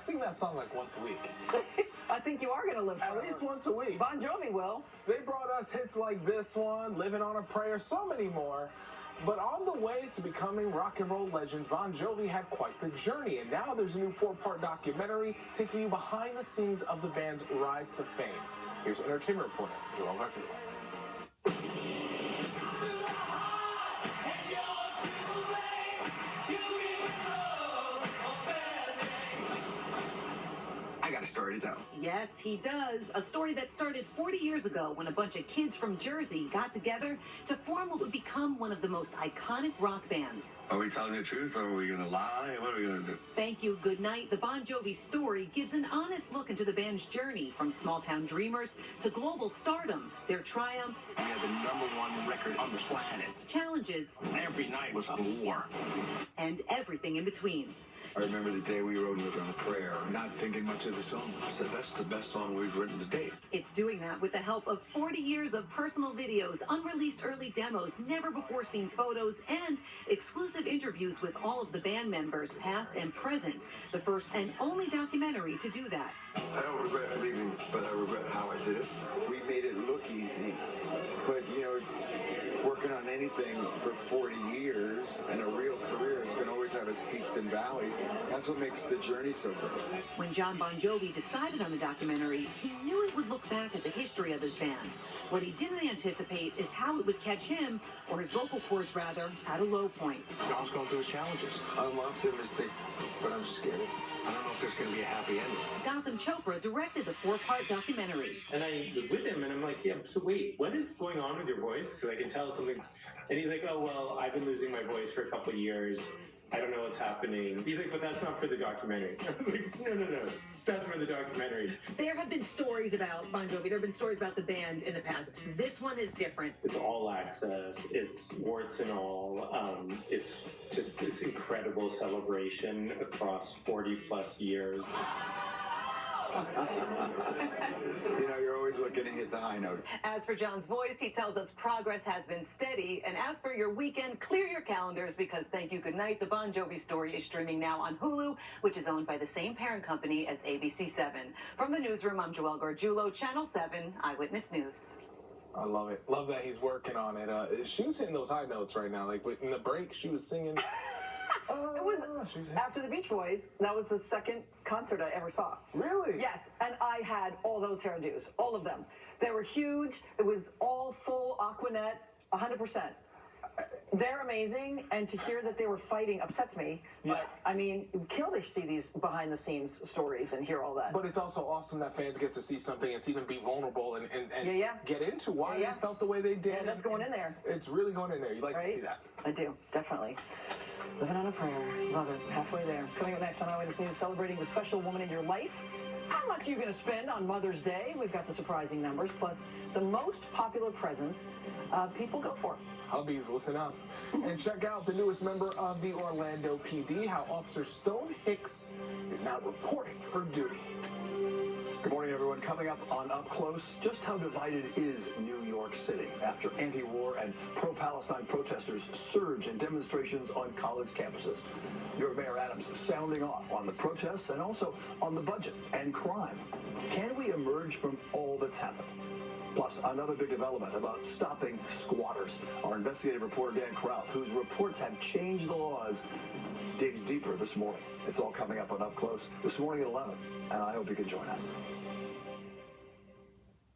sing that song like once a week. I think you are going to live forever. At least once a week. Bon Jovi will. They brought us hits like this one, Living on a Prayer, so many more. But on the way to becoming rock and roll legends, Bon Jovi had quite the journey. And now there's a new 4-part documentary taking you behind the scenes of the band's rise to fame. Here's entertainment reporter Joel Garcia. I got a story to tell. Yes, he does. A story that started 40 years ago when a bunch of kids from Jersey got together to form what would become one of the most iconic rock bands. Are we telling the truth or are we going to lie? What are we going to do? Thank You, Good Night. The Bon Jovi story gives an honest look into the band's journey from small-town dreamers to global stardom, their triumphs. We had the #1 record on the planet. Challenges. Every night was a war. And everything in between. I remember the day we wrote Living on a Prayer, not thinking much of the song. I said, that's the best song we've written to date. It's doing that with the help of 40 years of personal videos, unreleased early demos, never-before-seen photos, and exclusive interviews with all of the band members, past and present. The first and only documentary to do that. I don't regret leaving, but I regret how I did it. We made it look easy, but, working on anything for 40 years and a real career is going to always have its peaks and valleys. That's what makes the journey so great. When Jon Bon Jovi decided on the documentary, he knew it would look back at the history of his band. What he didn't anticipate is how it would catch him, or his vocal cords rather, at a low point. John's going through his challenges. I'm optimistic, but I'm scared. I don't know if there's going to be a happy ending. Gotham Chopra directed the 4-part documentary. And I was with him, and I'm like, yeah, so wait, what is going on with your voice? Because I can tell something's... And he's like, oh, well, I've been losing my voice for a couple of years. I don't know what's happening. He's like, but that's not for the documentary. I was like, no. That's for the documentary. There have been stories about Bon Jovi. There have been stories about the band in the past. This one is different. It's all access. It's warts and all. It's just this incredible celebration across 40-plus years. You're always looking to hit the high note. As for John's voice, he tells us progress has been steady. And as for your weekend, clear your calendars because Thank You, Good Night, the Bon Jovi story is streaming now on Hulu, which is owned by the same parent company as ABC7. From the newsroom, I'm Joelle Gargiulo, Channel 7 Eyewitness News. I love it. Love that he's working on it. She was hitting those high notes right now. Like in the break, she was singing. It was after the Beach Boys. That was the second concert I ever saw. Really? Yes, and I had all those hairdos, all of them. They were huge. It was all full Aquanet, 100%. They're amazing, and to hear that they were fighting upsets me. Yeah. But, I mean, kill to see these behind-the-scenes stories and hear all that. But it's also awesome that fans get to see something and see them be vulnerable and get into why they felt the way they did. Yeah, that's going in there. It's really going in there. You like to see that. I do, definitely. Living on a Prayer. Love it. Halfway there. Coming up next on Eyewitness News, celebrating the special woman in your life. How much are you going to spend on Mother's Day? We've got the surprising numbers, plus the most popular presents people go for. Hubbies, listen up. And check out the newest member of the Orlando PD, how Officer Stone Hicks is now reporting for duty. Good morning, everyone. Coming up on Up Close, just how divided is New York City after anti-war and pro-Palestine protesters surge in demonstrations on college campuses. New York Mayor Adams sounding off on the protests and also on the budget and crime. Can we emerge from all that's happened? Plus, another big development about stopping squatters. Our investigative reporter, Dan Krauth, whose reports have changed the laws, digs deeper this morning. It's all coming up on Up Close this morning at 11, and I hope you can join us.